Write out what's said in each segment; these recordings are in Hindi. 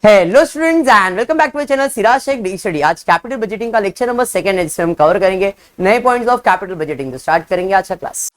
Hello students and welcome back to my channel Siraj Shaikh the study. आज कैपिटल बजटिंग का लेक्चर नंबर 2 है जिसमें हम कवर करेंगे नए पॉइंट्स ऑफ कैपिटल बजटिंग। तो स्टार्ट करेंगे आज का क्लास।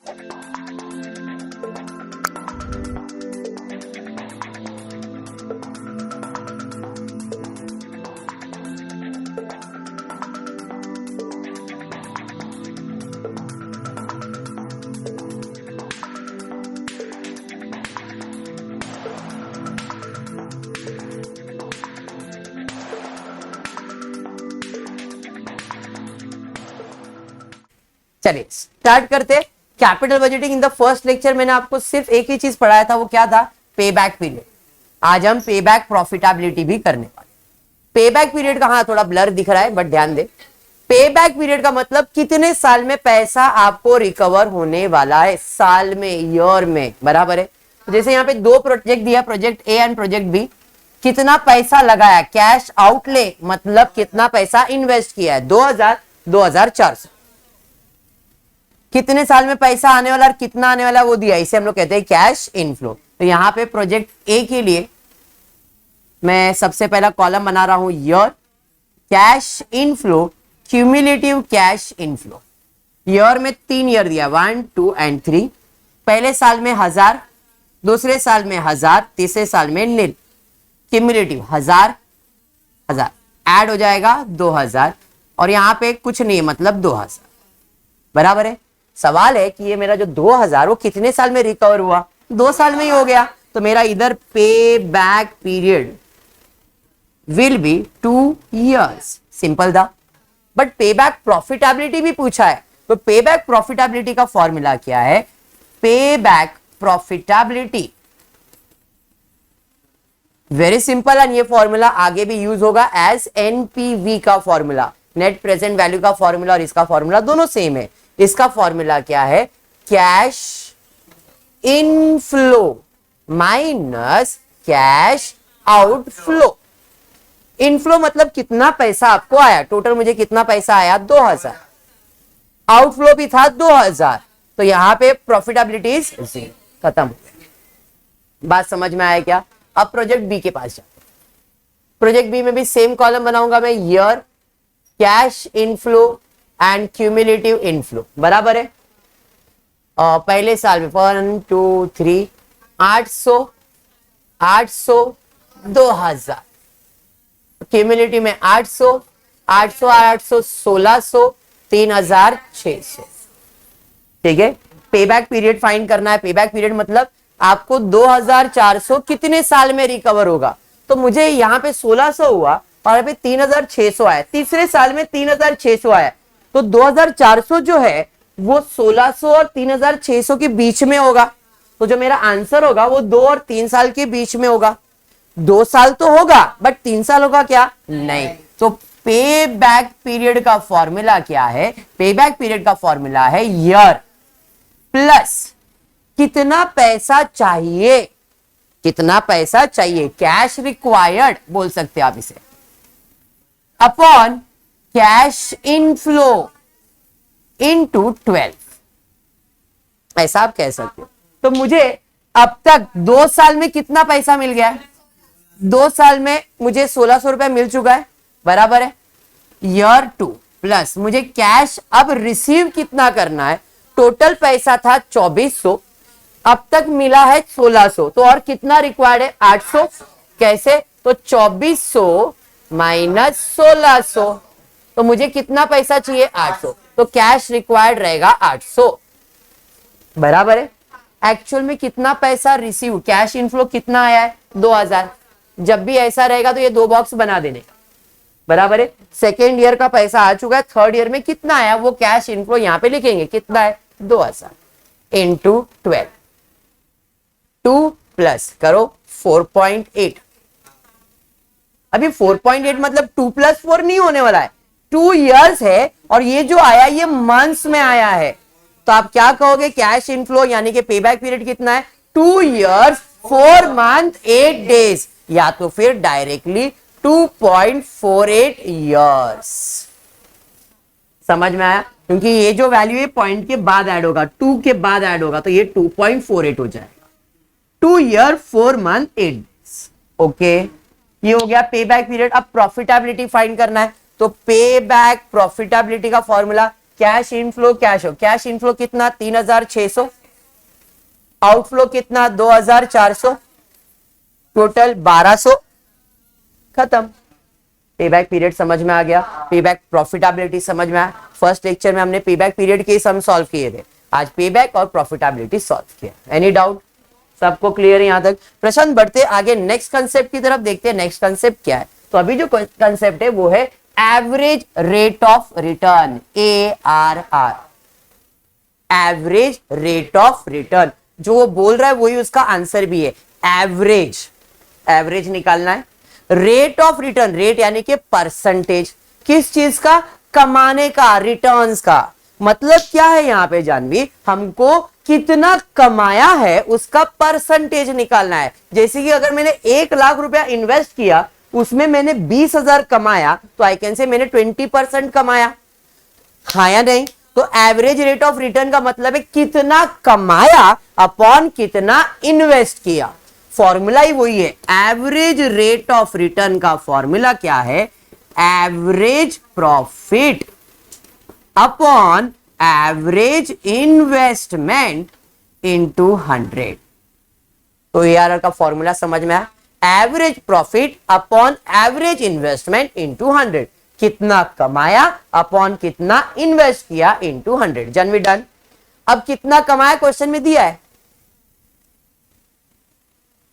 चलिए स्टार्ट करते। Capital budgeting in the first lecture मैंने आपको सिर्फ एक ही चीज पढ़ाया था, वो क्या था? पे बैक पीरियड। आज हम पे बैक प्रॉफिटेबिलिटी भी करने वाले। पे बैक पीरियड का हाँ थोड़ा ब्लर दिख रहा है बट ध्यान दे, पे बैक पीरियड का मतलब कितने साल में पैसा आपको रिकवर होने वाला है, साल में, ईयर में, बराबर है। जैसे यहाँ पे दो प्रोजेक्ट दिया, project A and project B, कितना पैसा लगाया, कैश आउटले मतलब कितना पैसा इन्वेस्ट किया है, 2000, 2400, कितने साल में पैसा आने वाला और कितना आने वाला वो दिया, इसे हम लोग कहते हैं कैश इनफ्लो। तो यहां पे प्रोजेक्ट ए के लिए मैं सबसे पहला कॉलम बना रहा हूं year, cash inflow, cumulative cash inflow. Year में 3 ईयर दिया, 1, 2 एंड 3। पहले साल में 1000, दूसरे साल में 1000, तीसरे साल में निल। क्यूमुलेटिव 1000 ऐड हो जाएगा 2000 और यहां पे कुछ नहीं मतलब 2000, बराबर है। सवाल है कि ये मेरा जो 2000 वो कितने साल में रिकवर हुआ? 2 साल में ही हो गया। तो मेरा इधर पे back period will be 2 years, simple था। बट पे बैक प्रॉफिटेबिलिटी भी पूछा है, तो पे बैक प्रॉफिटेबिलिटी का फॉर्मूला क्या है? पे back profitability very simple, and ये फॉर्मूला आगे भी यूज होगा एज एनपीवी का फॉर्मूला, नेट प्रेजेंट वैल्यू का फॉर्मूला, और इसका फॉर्मूला दोनों सेम है। इसका फॉर्मूला क्या है? Cash inflow minus cash outflow. Inflow मतलब कितना पैसा आपको आया, टोटल मुझे कितना पैसा आया 2000, आउटफ्लो भी था 2000, तो यहां पे प्रॉफिटेबिलिटी इज 0, खत्म। बात समझ में आया क्या? अब प्रोजेक्ट बी के पास जाते। प्रोजेक्ट बी में भी सेम कॉलम बनाऊंगा मैं, year, cash inflow and cumulative inflow, बराबर है। और पहले साल में 1, 2, 3, 800, 2000, क्यूमुलेटिव में 800, 1600, 3600, ठीक है। पेबैक पीरियड फाइंड करना है। पेबैक पीरियड मतलब आपको 2400 कितने साल में रिकवर होगा। तो मुझे यहाँ पे 1600 हुआ और यहाँ पे 3600 आया, तीसरे साल में 3600 आया, तो 2400 जो है वो 1600 और 3600 के बीच में होगा। तो जो मेरा आंसर होगा वो 2 और 3 साल के बीच में होगा। 2 साल तो होगा बट 3 साल होगा क्या? नहीं। तो पे बैक पीरियड का फॉर्मूला क्या है? पे बैक पीरियड का फॉर्मूला है ईयर प्लस कितना पैसा चाहिए, कितना पैसा चाहिए, कैश रिक्वायर्ड बोल सकते हैं आप इसे, अपॉन कैश इनफ्लो इनटू 12, ऐसा आप कह सकते हो। तो मुझे अब तक 2 साल में कितना पैसा मिल गया है? 2 साल में मुझे 1600 रुपया मिल चुका है, बराबर है। ईयर 2 प्लस मुझे कैश अब रिसीव कितना करना है, टोटल पैसा था 2400, अब तक मिला है 1600, तो और कितना रिक्वायर्ड है? 800। कैसे? तो 2400 माइनस 1600, तो मुझे कितना पैसा चाहिए? 800, तो कैश रिक्वायर्ड रहेगा 800, बराबर है। एक्चुअल में कितना पैसा रिसीव, कैश इनफ्लो कितना आया है? 2000। जब भी ऐसा रहेगा तो ये 2 बॉक्स बना देने, बराबर है। सेकेंड ईयर का पैसा आ चुका है, थर्ड ईयर में कितना आया वो कैश इनफ्लो यहां पे लिखेंगे, कितना है? 2000 इंटू 12, 2 प्लस करो 4.8। अभी 4.8 मतलब 2 + 4 नहीं होने वाला है, 2 years है, और ये जो आया ये मंथ्स में आया है। तो आप क्या कहोगे? कैश इनफ्लो यानी कि पेबैक पीरियड कितना है? 2 years 4 months 8 days, या तो फिर डायरेक्टली 2.48 years। समझ में आया? क्योंकि ये जो वैल्यू है पॉइंट के बाद ऐड होगा, 2 के बाद ऐड होगा, तो ये 2.48 हो जाएगा। 2 year 4 month 8 days, ओके। ये हो गया पे बैक पीरियड। अब प्रॉफिटेबिलिटी फाइंड करना है, तो पे बैक प्रॉफिटेबिलिटी का फॉर्मूला कैश इनफ्लो कैश हो। कैश इनफ्लो कितना 3600, आउटफ्लो कितना 2400, टोटल 1200, खत्म। पे बैक पीरियड समझ में आ गया, पे बैक प्रॉफिटेबिलिटी समझ में आया। फर्स्ट लेक्चर में हमने पे बैक पीरियड के सम सॉल्व किए थे, आज पे बैक और प्रॉफिटेबिलिटी सॉल्व किया। Any doubt? सबको क्लियर है यहां तक? प्रश्न बढ़ते आगे नेक्स्ट कंसेप्ट की तरफ देखते हैं। नेक्स्ट कंसेप्ट क्या है? तो अभी जो कंसेप्ट है वो है average rate of return, ARR, average rate of return. जो वो बोल रहा है वही उसका आंसर भी है, एवरेज। एवरेज निकालना है। रेट ऑफ रिटर्न, रेट यानी कि परसेंटेज, किस चीज का? कमाने का, रिटर्न्स का। मतलब क्या है यहां पे जानवी? हमको कितना कमाया है उसका परसेंटेज निकालना है। जैसे कि अगर मैंने 1 लाख रुपया इन्वेस्ट किया, उसमें मैंने 20,000 कमाया, तो आई कैन से मैंने 20% कमाया, हाँ या नहीं? तो एवरेज रेट ऑफ रिटर्न का मतलब है कितना कमाया अपॉन कितना इन्वेस्ट किया। फॉर्मूला ही वही है। एवरेज रेट ऑफ रिटर्न का फॉर्मूला क्या है? Average profit upon average investment into 100। तो ARR का फॉर्मूला समझ में आया? Average profit upon average investment into 100। कितना कमाया अपॉन कितना इन्वेस्ट किया इनटू 100। जन वी डन? अब कितना कमाया क्वेश्चन में दिया है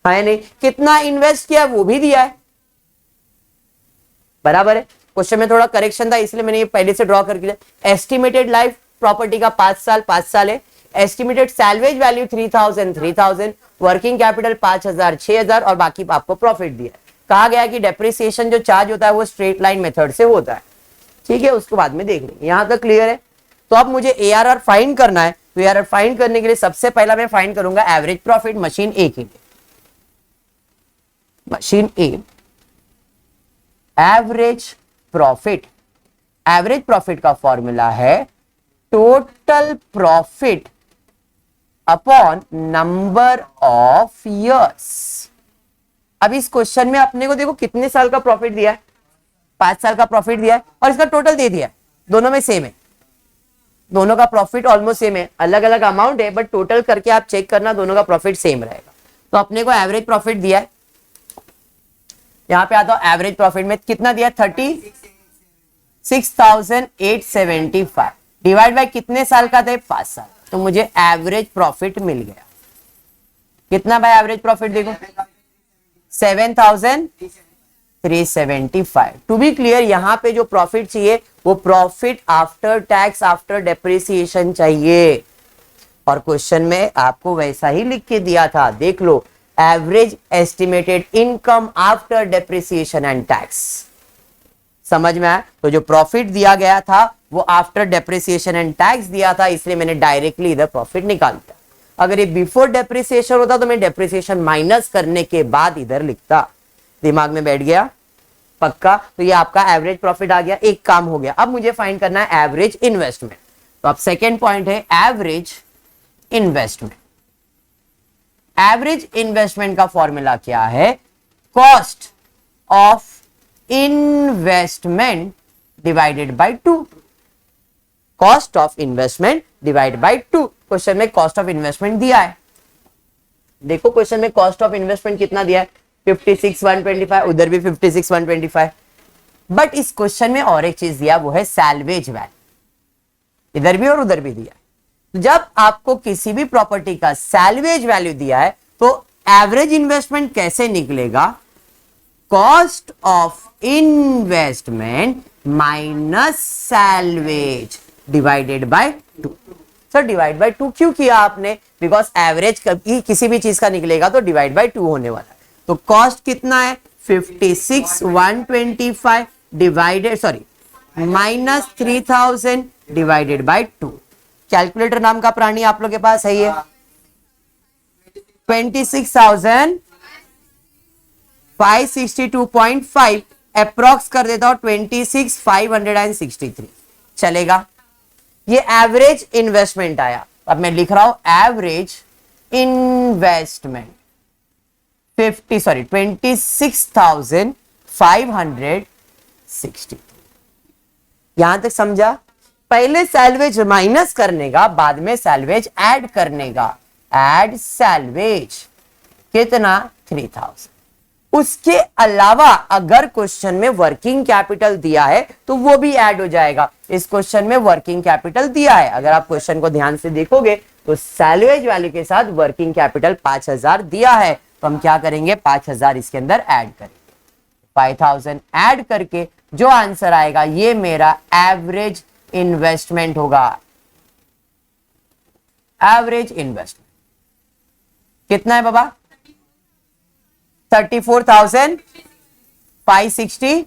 नहीं? कितना इन्वेस्ट किया वो भी दिया है, बराबर है। क्वेश्चन में थोड़ा करेक्शन था इसलिए मैंने ये पहले से ड्रॉ करके दिया। एस्टिमेटेड लाइफ प्रॉपर्टी का 5 साल है। Estimated salvage value 3000, working capital 5000, 6000 और बाकी आपको प्रॉफिट दिया है। कहा गया कि डेप्रिसिएशन जो चार्ज होता है वो स्ट्रेट लाइन मेथड से होता है, ठीक है, उसको बाद में देख लेंगे। यहां तक क्लियर है? तो अब मुझे ARR फाइंड करना है। तो ARR फाइंड करने के लिए सबसे पहला मैं फाइंड करूंगा एवरेज प्रॉफिट मशीन ए के लिए। मशीन ए, एवरेज प्रॉफिट, एवरेज प्रॉफिट का फॉर्मूला है total profit upon number of years. अब इस क्वेश्चन में अपने को देखो कितने साल का प्रॉफिट दिया है, 5 साल का प्रॉफिट दिया है और इसका टोटल दे दिया है। दोनों में सेम है, दोनों का प्रॉफिट ऑलमोस्ट सेम है, अलग अलग अमाउंट है बट टोटल करके आप चेक करना, दोनों का प्रॉफिट सेम रहेगा। तो अपने को एवरेज प्रॉफिट दिया है, यहां पे आता हूं एवरेज प्रॉफिट में कितना दिया? 36,875 डिवाइड बाय कितने साल का था? 5 साल। तो मुझे एवरेज प्रॉफिट मिल गया। कितना भाई एवरेज प्रॉफिट? देखो 7,375। टू बी क्लियर, यहां पे जो प्रॉफिट चाहिए वो profit after tax after depreciation चाहिए, और क्वेश्चन में आपको वैसा ही लिख के दिया था, देख लो, average estimated income after depreciation and tax. समझ में आया? तो जो प्रॉफिट दिया गया था वो आफ्टर डेप्रिसिएशन एंड टैक्स दिया था, इसलिए मैंने डायरेक्टली इधर प्रॉफिट निकाल दिया। अगर ये बिफोर डेप्रिसिएशन होता तो मैं डेप्रिसिएशन माइनस करने के बाद इधर लिखता। दिमाग में बैठ गया पक्का? तो ये आपका एवरेज प्रॉफिट आ गया। एक काम हो गया। अब मुझे फाइंड करना है एवरेज इन्वेस्टमेंट। तो अब सेकेंड पॉइंट है एवरेज इन्वेस्टमेंट। एवरेज इन्वेस्टमेंट का फॉर्मूला क्या है? Cost of investment divided by 2। Cost of investment divide by 2। Question में कॉस्ट ऑफ इन्वेस्टमेंट दिया है, देखो क्वेश्चन में कॉस्ट ऑफ इन्वेस्टमेंट कितना दिया है? 56,125, उधर भी 56,125। बट इस क्वेश्चन में और एक चीज दिया, वो है सैल्वेज वैल्यू, इधर भी और उधर भी दिया है। जब आपको किसी भी प्रॉपर्टी का सैल्वेज वैल्यू दिया है तो एवरेज इन्वेस्टमेंट कैसे निकलेगा? Cost of investment minus salvage divided by 2। Sir divide by 2 क्यों किया आपने? बिकॉज एवरेज कभी किसी भी चीज का निकलेगा तो डिवाइड बाय 2 होने वाला है। तो कॉस्ट कितना है? 56,125 divided minus 3,000 divided by 2। Calculator नाम का प्राणी आप लोग के पास है? ये 26,562.5 अप्रॉक्स कर देता हूं 26,563 चलेगा। ये एवरेज इन्वेस्टमेंट आया। अब मैं लिख रहा हूं एवरेज इन्वेस्टमेंट। 26,560। यहां तक समझा? पहले सैलवेज माइनस करने का, बाद में सैलवेज ऐड करने का। ऐड सैलवेज कितना? 3000। उसके अलावा अगर क्वेश्चन में वर्किंग कैपिटल दिया है तो वो भी ऐड हो जाएगा। इस क्वेश्चन में वर्किंग कैपिटल दिया है, अगर आप क्वेश्चन को ध्यान से देखोगे तो सैलवेज वैल्यू के साथ वर्किंग कैपिटल 5000 दिया है, तो हम क्या करेंगे? 5000 इसके अंदर ऐड करेंगे। 5000 ऐड करके जो आंसर आएगा ये मेरा एवरेज इन्वेस्टमेंट होगा। एवरेज इन्वेस्टमेंट कितना है बाबा? 34,563।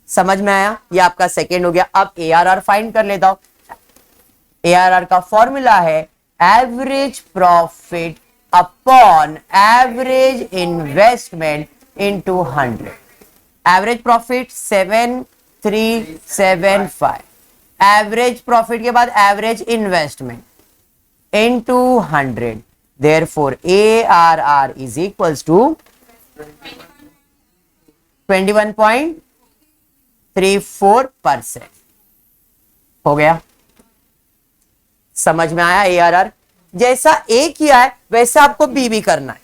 समझ में आया? ये आपका सेकेंड हो गया। अब ARR फाइंड कर लेता हूं। ARR का फॉर्मूला है average profit upon average investment into 100। Average profit 7375, average profit के बाद average investment into 100। Therefore, ARR is equals to 21.34%। हो गया? समझ में आया? ARR जैसा A किया है वैसा आपको B भी करना है।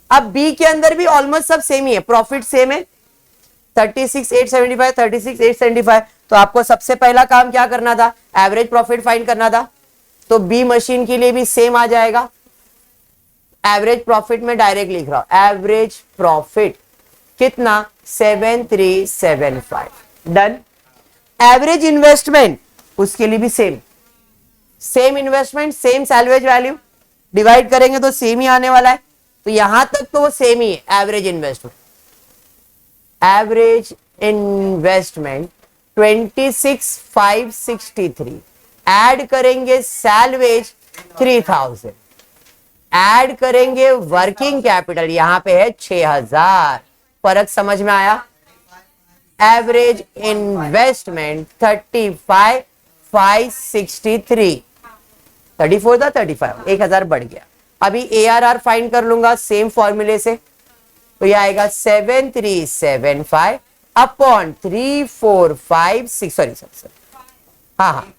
अब B के अंदर भी ऑलमोस्ट सब सेम ही है, प्रॉफिट सेम है 36,875, 36,875। तो आपको सबसे पहला काम क्या करना था? एवरेज प्रॉफिट फाइंड करना था। तो B मशीन के लिए भी सेम आ जाएगा। एवरेज प्रॉफिट में डायरेक्ट लिख रहा हूं, एवरेज प्रॉफिट कितना? 7375। डन। एवरेज इन्वेस्टमेंट उसके लिए भी same, same investment same salvage value, divide करेंगे तो सेम ही आने वाला है। तो यहां तक तो वो सेम ही है। Average investment, average investment 26,563 add करेंगे सैलवेज 3000, ऐड करेंगे वर्किंग कैपिटल यहां पे है 6000। फर्क समझ में आया? Average investment 35,563। 34 था, 35, 1000 बढ़ गया। अभी ARR फाइंड कर लूंगा सेम फॉर्मूले से, तो यह आएगा 7375 अपॉन 3456, सॉरी हाँ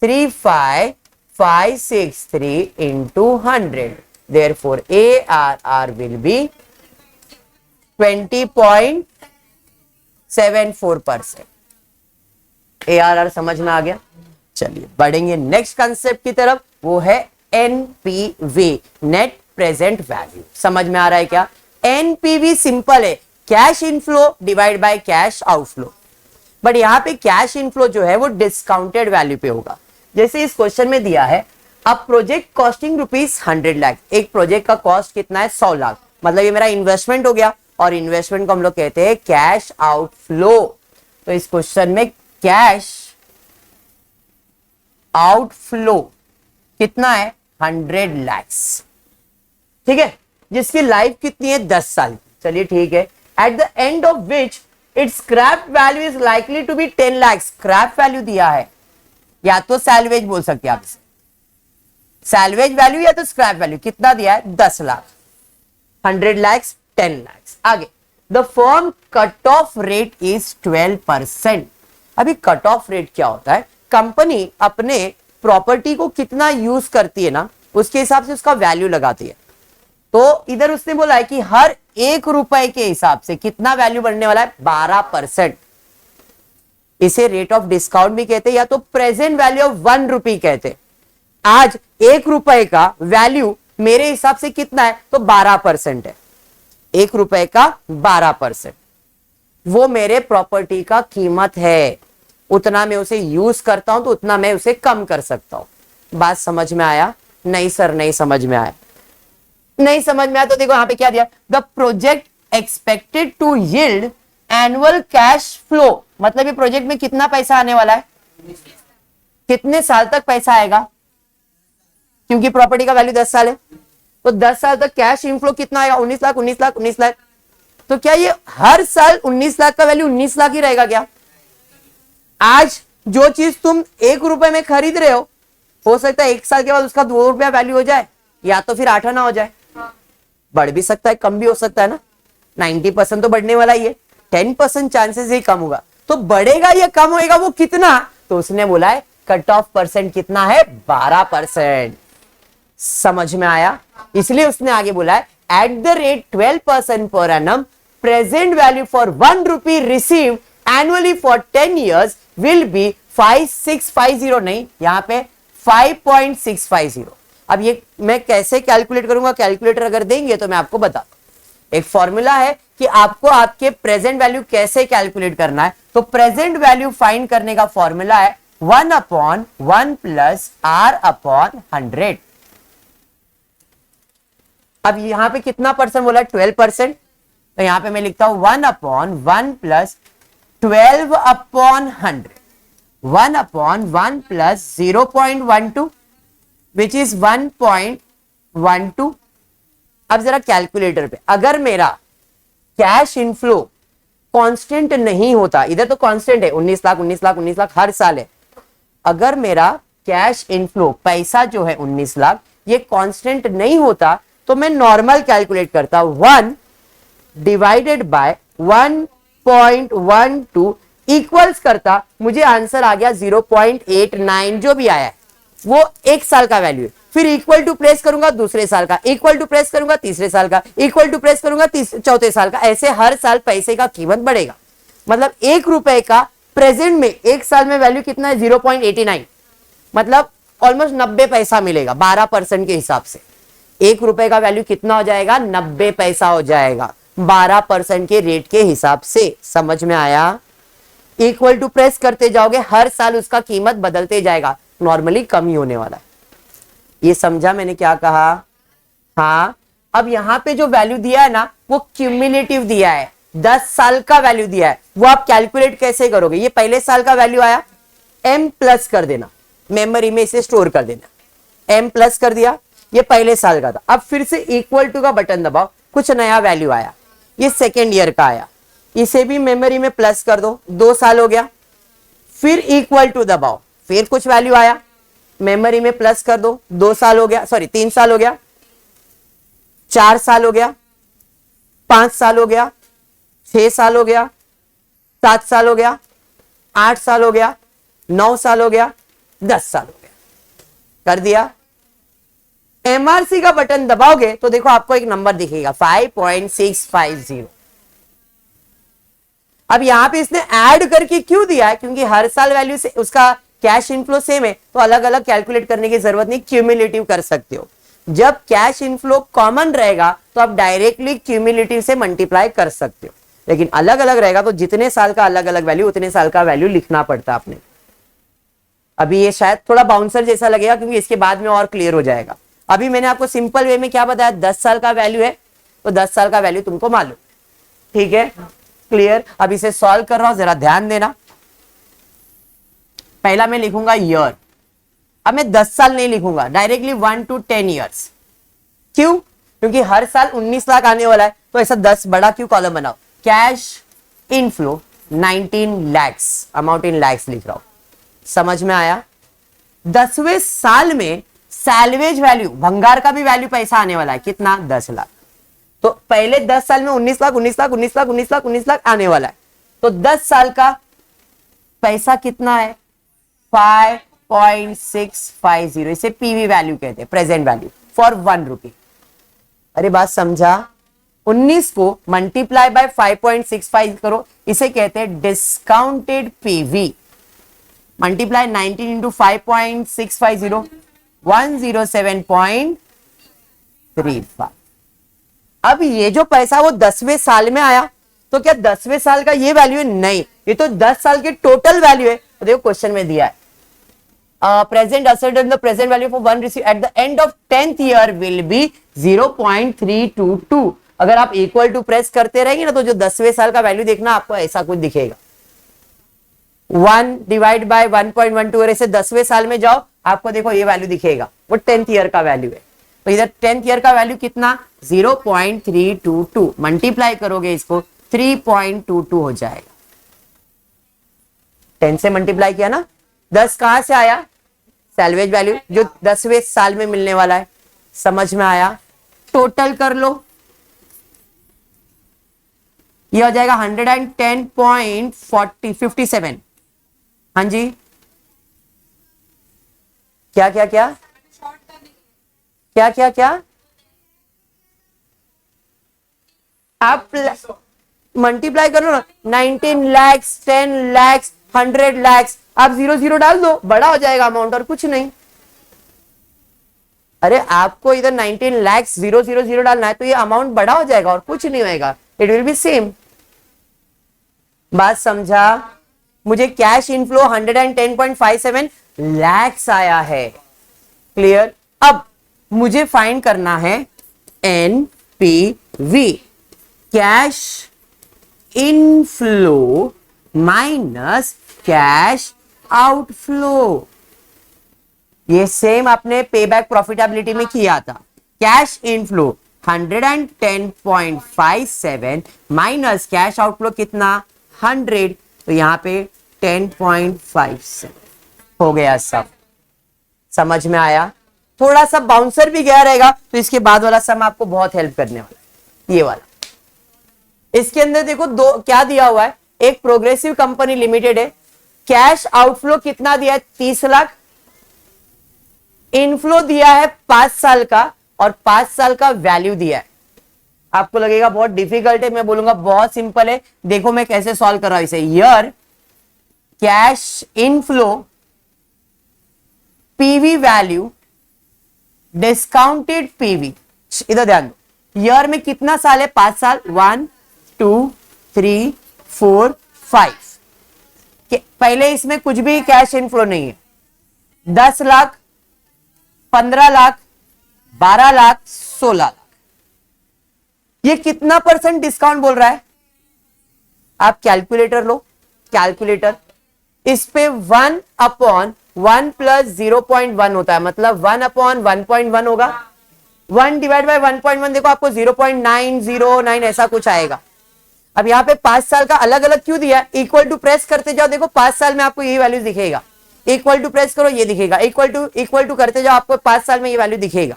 35,563 into 100. Therefore, ARR will be 20.74%। ARR समझ में आ गया? चलिए बढ़ेंगे नेक्स्ट कंसेप्ट की तरफ, वो है NPV, नेट प्रेजेंट वैल्यू। समझ में आ रहा है क्या? NPV सिंपल है, cash inflow divide by cash outflow. But यहां पे कैश इनफ्लो जो है वो डिस्काउंटेड वैल्यू पे होगा। जैसे इस क्वेश्चन में दिया है, अब प्रोजेक्ट कॉस्टिंग ₹100 लाख। एक प्रोजेक्ट का कॉस्ट कितना है? 100 लाख। मतलब ये मेरा इन्वेस्टमेंट हो गया, और इन्वेस्टमेंट को हम लोग कहते हैं कैश आउटफ्लो। तो इस क्वेश्चन में कैश आउटफ्लो कितना है? 100 लाख। ठीक है, जिसकी लाइफ कितनी है? 10 साल। चलिए ठीक है। At the end of which its scrap value is likely to be 10 lakh. Scrap value दिया है, या तो सैलवेज बोल सकते हैं आप इसे, सैलवेज वैल्यू या तो स्क्रैप वैल्यू। कितना दिया है? 10 लाख। 100 लाख, 10 लाख। आगे, the firm cut off rate is 12%। अभी कट ऑफ रेट क्या होता है? कंपनी अपने प्रॉपर्टी को कितना यूज करती है ना, उसके हिसाब से उसका वैल्यू लगाती है। तो इधर उसने बोला है कि हर ₹1 के हिसाब से कितना वैल्यू बढ़ने वाला है? 12%। इसे रेट ऑफ डिस्काउंट भी कहते हैं, या तो प्रेजेंट वैल्यू ऑफ ₹1 कहते हैं। आज ₹1 का वैल्यू मेरे हिसाब से कितना है? तो 12% है। ₹1 का 12%, वो मेरे प्रॉपर्टी का कीमत है। उतना मैं उसे यूज करता हूं तो उतना मैं उसे कम कर सकता हूं। बात समझ में आया? नहीं सर नहीं समझ में आया। नहीं समझ में आया तो देखो यहां पे क्या दिया, the project expected to yield annual cash flow. मतलब ये प्रोजेक्ट में कितना पैसा आने वाला है? कितने साल तक पैसा आएगा? क्योंकि प्रॉपर्टी का वैल्यू 10 साल है, तो 10 साल तक कैश इनफ्लो कितना आएगा? 19 लाख, 19 लाख, 19 लाख। तो क्या ये हर साल 19 लाख का वैल्यू 19 लाख ही रहेगा क्या? आज जो चीज तुम ₹1 में खरीद रहे हो सकता है 1 साल के बाद उसका ₹2 वैल्यू हो जाए, या तो फिर 8 आना हो जाए। बढ़ भी सकता है, कम भी हो सकता है ना। 90% तो बढ़ने वाला ही है, 10% चांसेस ही कम होगा। तो बढ़ेगा या कम होएगा वो कितना, तो उसने बोला है कट ऑफ परसेंट कितना है, 12%। समझ में आया? इसलिए उसने आगे बोला है at the rate 12% per annum, present value for 1 rupee receive annually for 10 years will be 5650, नहीं यहां पे 5.650। अब ये मैं कैसे कैलकुलेट करूंगा, कैलकुलेटर अगर देंगे तो मैं आपको बता, एक फॉर्मूला है कि आपको आपके प्रेजेंट वैल्यू कैसे कैलकुलेट करना है। तो प्रेजेंट वैल्यू फाइंड करने का फॉर्मूला है 1/1 प्लस R अपॉन 100। अब यहां पे कितना परसेंट बोला, 12%, तो यहां पे मैं लिखता हूं 1/1 प्लस 12/100, 1/1 प्लस 0.12 विच इज 1.12। अब जरा कैलकुलेटर पे, अगर मेरा कैश इनफ्लो कांस्टेंट नहीं होता, इधर तो कांस्टेंट है 19 लाख 19 लाख 19 लाख हर साल है, अगर मेरा कैश इनफ्लो पैसा जो है 19 लाख ये कांस्टेंट नहीं होता तो मैं नॉर्मल कैलकुलेट करता 1 डिवाइडेड बाय 1.12 इक्वल्स करता, मुझे आंसर आ गया 0.89, जो भी आया है वो एक साल का वैल्यू है। फिर इक्वल टू प्रेस करूंगा दूसरे साल का, इक्वल टू प्रेस करूंगा तीसरे साल का, इक्वल टू प्रेस करूंगा चौथे साल का, ऐसे हर साल पैसे का कीमत बढ़ेगा। मतलब 1 रुपए का प्रेजेंट में एक साल में वैल्यू कितना है, 0.89, मतलब ऑलमोस्ट 90 पैसा मिलेगा 12% के हिसाब से। 1 रुपए का वैल्यू कितना हो जाएगा, 90 पैसा हो जाएगा 12% के रेट के हिसाब से। समझ में आया? इक्वल टू प्रेस करते जाओगे हर साल उसका कीमत बदलते जाएगा, नॉर्मली कम ही होने वाला है। ये समझा मैंने क्या कहा? हाँ। अब यहां पे जो वैल्यू दिया है ना वो क्यूमुलेटिव दिया है, 10 साल का वैल्यू दिया है। वो आप कैलकुलेट कैसे करोगे, ये पहले साल का वैल्यू आया, m प्लस कर देना, मेमोरी में इसे स्टोर कर देना, m प्लस कर दिया, ये पहले साल का था। अब फिर से इक्वल टू का बटन दबाओ, कुछ नया वैल्यू आया, ये सेकेंड ईयर का आया, इसे भी मेमोरी में प्लस कर दो, 2 साल हो गया। फिर इक्वल टू दबाओ, फिर कुछ वैल्यू आया, मेमोरी में प्लस कर दो, 2 साल हो गया, सॉरी 3 साल हो गया, 4 साल हो गया, 5 साल हो गया, 6 साल हो गया, 7 साल हो गया, 8 साल हो गया, 9 साल हो गया, 10 साल हो गया। कर दिया। एमआरसी का बटन दबाओगे तो देखो आपको एक नंबर दिखेगा 5.650। अब यहां पे इसने ऐड करके क्यों दिया है, क्योंकि हर साल वैल्यू से उसका कैश इनफ्लो सेम है, तो अलग अलग कैलकुलेट करने की जरूरत नहीं, क्यूमुलेटिव कर सकते हो। जब कैश इनफ्लो कॉमन रहेगा तो आप डायरेक्टली क्यूमुलेटिव से मल्टीप्लाई कर सकते हो, लेकिन अलग अलग रहेगा तो जितने साल का अलग अलग वैल्यू उतने साल का वैल्यू लिखना पड़ता है आपने। अभी ये शायद थोड़ा बाउंसर जैसा लगेगा क्योंकि इसके बाद में और क्लियर हो जाएगा। अभी मैंने आपको सिंपल वे में क्या बताया, 10 साल का वैल्यू है तो 10 साल का वैल्यू तुमको मालूम, ठीक है, क्लियर। अब इसे सॉल्व कर रहा हूं, जरा ध्यान देना। पहला मैं लिखूंगा ईयर, अब मैं 10 साल नहीं लिखूंगा, डायरेक्टली 1 to 10 years। क्यों? क्योंकि हर साल 19 लाख आने वाला है, तो ऐसा 10 बड़ा क्यों कॉलम बनाओ। Cash inflow 19 lakhs, amount in lakhs लिख रहा हूं। समझ में आया? 10वें साल में सैल्वेज वैल्यू, भंगार का भी वैल्यू पैसा आने वाला है, कितना, 10 लाख। तो पहले 10 साल में 19 लाख 19 लाख 19 लाख 19 लाख 19 लाख आने वाला है, तो 10 साल का पैसा कितना है, 5.650। इसे पीवी वैल्यू कहते हैं, प्रेजेंट वैल्यू फॉर 1 रुपी। अरे बात समझा? 19 को मल्टीप्लाई बाय 5.65 करो, इसे कहते हैं डिस्काउंटेड पीवी। Multiply 19 into 5.650, 107.35। अब ये जो पैसा वो 10वें साल में आया, तो क्या 10वें साल का ये वैल्यू है? नहीं, ये तो 10 साल के टोटल वैल्यू है। तो देखो क्वेश्चन में दिया है present asset and the present value for 1 receive at the end of 10th year will be 0.322। अगर आप इक्वल टू प्रेस करते रहेंगे ना तो जो 10वें साल का वैल्यू देखना आपको ऐसा कुछ दिखेगा, 1 डिवाइड बाय 1.12, और ऐसे 10वें साल में जाओ आपको देखो ये वैल्यू दिखेगा, वो 10th ईयर का वैल्यू है। तो इधर 10th ईयर का वैल्यू कितना, 0.322, मल्टीप्लाई करोगे इसको 3.22 हो जाएगा। 10 से मल्टीप्लाई किया ना, 10 कहां से आया, सैल्वेज वैल्यू जो 10वें साल में मिलने वाला है। समझ में आया? टोटल कर लो, ये हो जाएगा 110.57। हाँ जी, क्या क्या क्या क्या क्या क्या आप मल्टीप्लाई करो ना, 19 lakhs, 10 lakhs, 100 lakhs, आप 0 0 डाल दो, बड़ा हो जाएगा अमाउंट और कुछ नहीं। अरे आपको इधर 19 lakhs 0 0 0 डालना है तो ये अमाउंट बड़ा हो जाएगा और कुछ नहीं होएगा, इट विल बी सेम। बात समझा? मुझे कैश इनफ्लो 110.57 lakhs आया है। क्लियर? अब मुझे फाइंड करना है NPV, cash inflow minus cash outflow. ये सेम आपने पे बैक प्रॉफिटेबिलिटी में किया था। Cash inflow 110.57 minus cash outflow कितना 100, तो यहां पे 10.57 हो गया। सब समझ में आया? थोड़ा सा बाउंसर भी गया रहेगा तो इसके बाद वाला सम आपको बहुत हेल्प करने वाला, ये वाला। इसके अंदर देखो दो क्या दिया हुआ है, एक प्रोग्रेसिव कंपनी लिमिटेड है, कैश आउटफ्लो कितना दिया है 30 लाख, इनफ्लो दिया है 5 साल का और 5 साल का वैल्यू दिया है। आपको लगेगा बहुत डिफिकल्ट है, मैं बोलूंगा बहुत सिंपल है। देखो मैं कैसे सॉल्व कर रहा हूं इसे। Year cash inflow PV value discounted PV, इधर ध्यान दो, ईयर में कितना साल है 5 साल, 1 2 3 4 5। पहले इसमें कुछ भी कैश इनफ्लो नहीं है। 10 लाख, 15 लाख, 12 लाख, 16 लाख, ये कितना परसेंट डिस्काउंट बोल रहा है? आप कैलकुलेटर लो, कैलकुलेटर, इस पे 1/1 प्लस 0.1 होता है, मतलब 1/1.1 होगा। 1 डिवाइड बाय 1.1 देखो आपको 0.909 ऐसा कुछ आएगा। अब यहाँ पे 5 साल का अलग अलग क्यों दिया? इक्वल टू प्रेस करते जाओ, देखो 5 साल में आपको ये वैल्यू दिखेगा। इक्वल टू प्रेस करो, ये दिखेगा। इक्वल टू करते जाओ, आपको 5 साल में ये वैल्यू दिखेगा।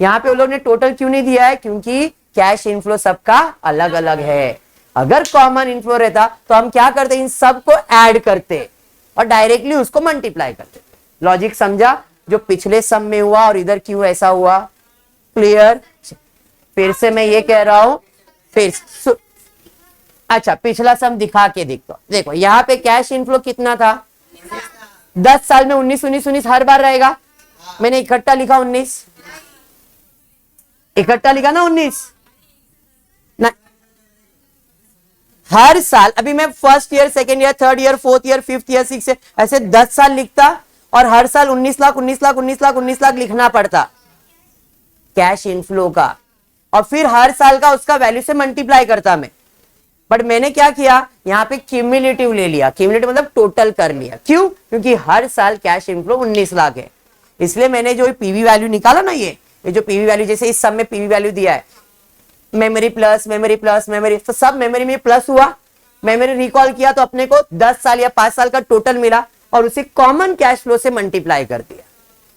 यहाँ पे वो लोग ने टोटल क्यों नहीं दिया है? क्योंकि कैश इनफ्लो सबका अलग अलग है। अगर कॉमन इनफ्लो रहता तो हम क्या करते, इन सबको ऐड करते और डायरेक्टली उसको मल्टीप्लाई करते। लॉजिक समझा? जो पिछले सम में हुआ और इधर क्यों ऐसा हुआ? क्लियर? फिर से मैं ये कह रहा हूं, फिर अच्छा पिछला सम दिखा के देखो यहाँ पे कैश इनफ्लो कितना था 10 साल में 19 19 19 हर बार रहेगा। मैंने इकट्ठा लिखा 19, इकट्ठा लिखा ना 19 ना, हर साल। अभी मैं first year, second year, third year, fourth year, fifth year, six year, ऐसे 10 साल लिखता और हर साल 19 लाख 19 लाख 19 लाख 19 लाख लिखना पड़ता कैश इनफ्लो का, और फिर हर साल का उसका वैल्यू से मल्टीप्लाई करता मैं। बट मैंने क्या किया, यहाँ पे क्यूमुलेटिव ले लिया। क्यूमुलेटिव मतलब टोटल कर लिया। क्यों? क्योंकि हर साल कैश इनफ्लो 19 लाख है, इसलिए मैंने जो पीवी वैल्यू निकाला ना, ये जो पीवी वैल्यू, जैसे इस सब में पीवी वैल्यू दिया है, memory plus memory plus memory, तो सब मेमोरी में प्लस हुआ। मेमोरी रिकॉल किया तो अपने को 10 साल या 5 साल का टोटल मिला और उसे कॉमन कैश फ्लो से मल्टीप्लाई कर दिया।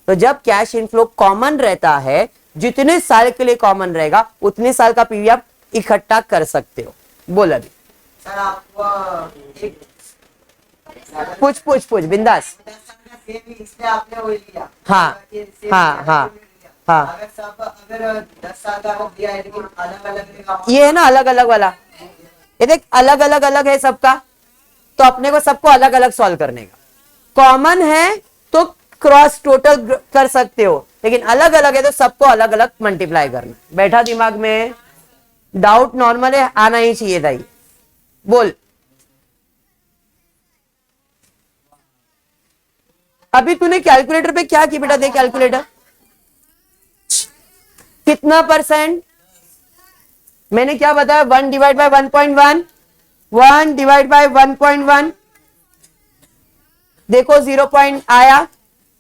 तो जब कैश इनफ्लो कॉमन रहता है, जितने साल के लिए कॉमन रहेगा उतने साल का पीवी आप इकट्ठा कर सकते हो। बोल अभी सर आपको पूछ बिंदास। इसलिए आपने वो लिया। हाँ हाँ हाँ, अगर 10 साल का दिया है लेकिन अलग अलग, ये है ना अलग अलग वाला, ये देख अलग अलग अलग है सबका, तो अपने को सबको अलग अलग सॉल्व करने का। कॉमन है तो क्रॉस टोटल कर सकते हो, लेकिन अलग अलग है तो सबको अलग अलग मल्टीप्लाई करना। बैठा दिमाग में? डाउट नॉर्मल है, आना ही चाहिए था ये। बोल अभी तूने कैलकुलेटर पे क्या की बेटा? दे कैलकुलेटर, कितना परसेंट? मैंने क्या बताया? 1 डिवाइड बाय 1.1, 1 डिवाइड बाय 1.1, देखो 0 पॉइंट आया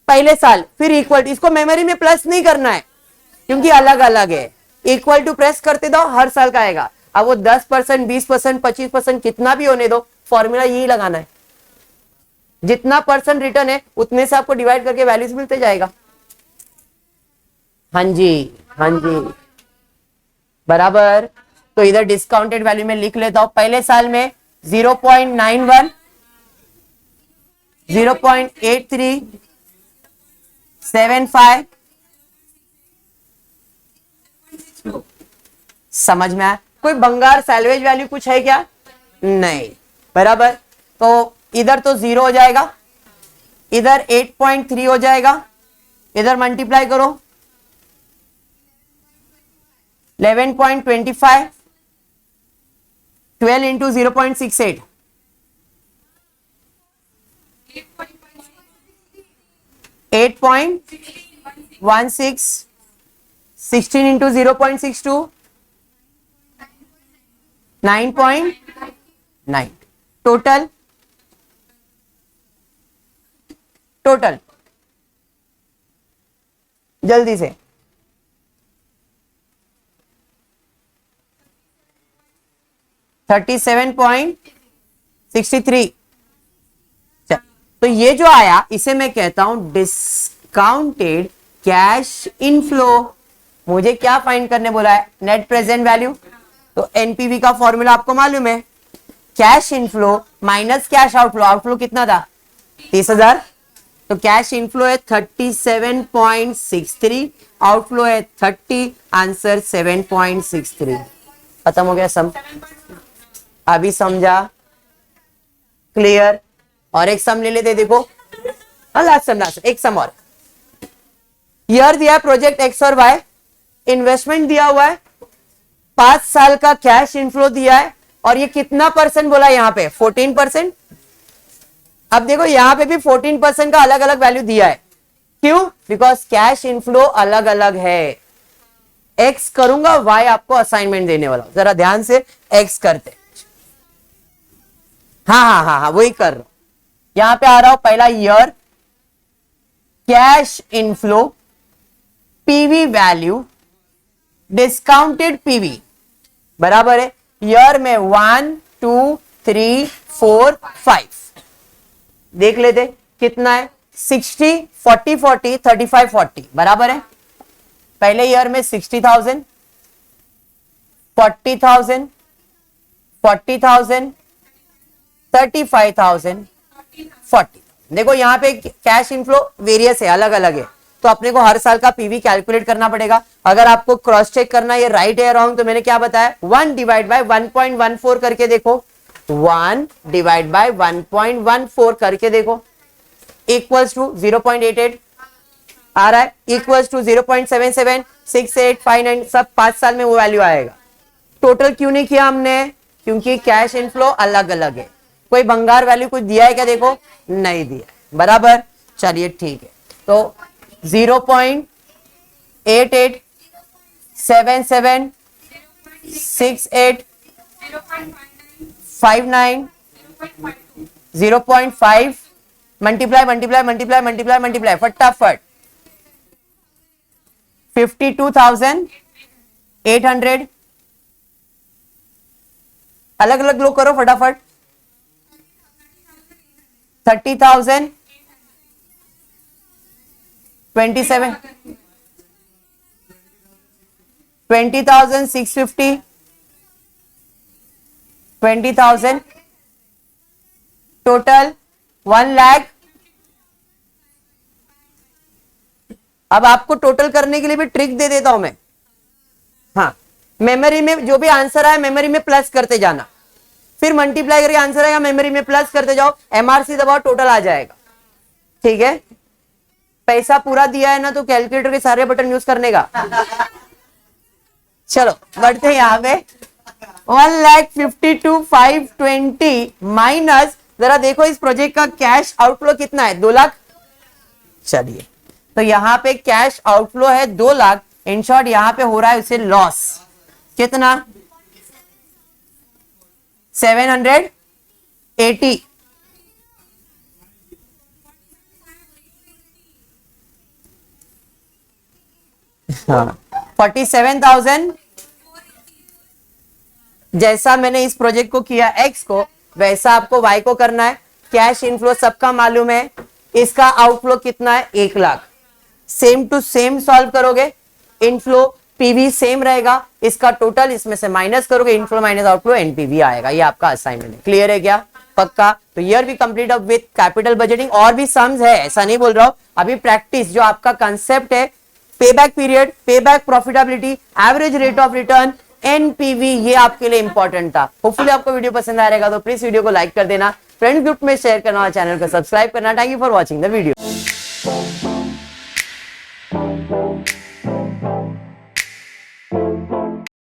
पहले साल, फिर इक्वल टू, इसको मेमोरी में प्लस नहीं करना है क्योंकि अलग अलग है। इक्वल टू प्रेस करते दो, हर साल का आएगा। अब वो 10%, 20%, 25% कितना भी होने दो, फॉर्मूला यही लगाना है। जितना परसेंट रिटर्न है उतने से आपको डिवाइड करके वैल्यूज मिलते जाएगा। हाँ जी हाँ जी, बराबर। तो इधर डिस्काउंटेड वैल्यू में लिख लेता हूं। पहले साल में 0.91, 0.83, 75। समझ में आया? कोई भंगार सैल्वेज वैल्यू कुछ है क्या? नहीं, बराबर। तो इधर तो 0 हो जाएगा, इधर 8.3 हो जाएगा, इधर मल्टीप्लाई करो 11.25, 12 इंटू 0.68, 8.16, 16 इंटू 0.62, 9.9। टोटल जल्दी से 37.63। तो ये जो आया इसे मैं कहता हूं डिस्काउंटेड कैश इनफ्लो। मुझे क्या फाइंड करने बोला है? Net present value. तो एनपीवी का फॉर्मूला आपको मालूम है, cash inflow minus cash outflow. Outflow कितना था? 30,000। तो कैश इनफ्लो है 37.63, आउटफ्लो है 30, आंसर 7.63। खत्म हो गया सम। अभी समझा? क्लियर? और एक सम ले लेते, देखो लास्ट सम, एक सम और। ईयर दिया है प्रोजेक्ट एक्स और वाई, इन्वेस्टमेंट दिया हुआ है, 5 साल का कैश इनफ्लो दिया है, और ये कितना परसेंट बोला यहां पे? 14%। अब देखो यहां पे भी 14% का अलग अलग वैल्यू दिया है। क्यों? बिकॉज कैश इनफ्लो अलग अलग है। एक्स करूंगा, वाई आपको असाइनमेंट देने वाला। जरा ध्यान से एक्स करते। हाँ, वही कर रहा हूं। यहां पे आ रहा हूं, पहला year, cash inflow, PV value, discounted PV, बराबर है ईयर में 1, 2, 3, 4, 5। देख लेते कितना है? 60, 40, 40, 35, 40, बराबर है। पहले ईयर में 60,000, 40,000, 40,000, 35,000, 40। देखो यहाँ पे कैश इनफ्लो वेरियस है, अलग अलग है, तो अपने को हर साल का पीवी कैलकुलेट करना पड़ेगा। अगर आपको क्रॉस चेक करना ये राइट है रॉन्ग, तो मैंने क्या बताया? 1 डिवाइड बाय 1.14 करके देखो, 1 डिवाइड बाय 1.14 करके देखो, इक्वल्स टू 0.88 आ रहा है, इक्वल्स टू 0.77, 6859, सब 5 साल में वो वैल्यू आएगा। टोटल क्यों नहीं किया हमने? क्योंकि कैश इनफ्लो अलग अलग है। कोई भंगार वैल्यू कुछ दिया है क्या? देखो नहीं दिया, बराबर। चलिए ठीक है, तो 0.88, 77, 68, 59, 0.5, multiply multiply multiply multiply multiply फटाफट 52,800। अलग अलग लोग करो फटाफट। 30,000, 27, 20,650, 20,000, टोटल 1 लाख। अब आपको टोटल करने के लिए भी ट्रिक दे देता हूं मैं। हाँ, मेमोरी में जो भी आंसर आए मेमोरी में प्लस करते जाना, फिर मल्टीप्लाई करके आंसर आएगा, मेमोरी में प्लस करते जाओ, एमआरसी दबाओ, टोटल आ जाएगा। ठीक है? पैसा पूरा दिया है ना, तो कैलकुलेटर के सारे बटन यूज करने का। चलो बढ़ते हैं यहां पे। 1,52,520 माइनस, जरा देखो इस प्रोजेक्ट का कैश आउटफ्लो कितना है? 2 लाख। चलिए, तो यहां पे कैश आउटफ्लो है 2 लाख। इन शॉर्ट यहां पे हो रहा है उसे लॉस। कितना? 780। हाँ, 47,000। जैसा मैंने इस प्रोजेक्ट को किया एक्स को, वैसा आपको वाई को करना है। कैश इनफ्लो सबका मालूम है, इसका आउटफ्लो कितना है? 1 lakh. Same to same solve करोगे। इनफ्लो पीवी सेम रहेगा, इसका टोटल इसमें से माइनस करोगे, इनफ्लो माइनस आउटफ्लो, एनपीवी आएगा। ये आपका असाइनमेंट है। क्लियर है क्या? पक्का? तो ईयर भी complete up with capital budgeting. और भी सम्स है, ऐसा नहीं बोल रहा हूं, अभी प्रैक्टिस जो आपका कंसेप्ट है, payback period, payback profitability, average rate of return, NPV, ये आपके लिए इंपॉर्टेंट था। होपफुली आपको वीडियो पसंद आ रहेगा, तो प्लीज वीडियो को लाइक कर देना, फ्रेंड्स ग्रुप में शेयर करना और चैनल को सब्सक्राइब करना। Thank you for watching the video.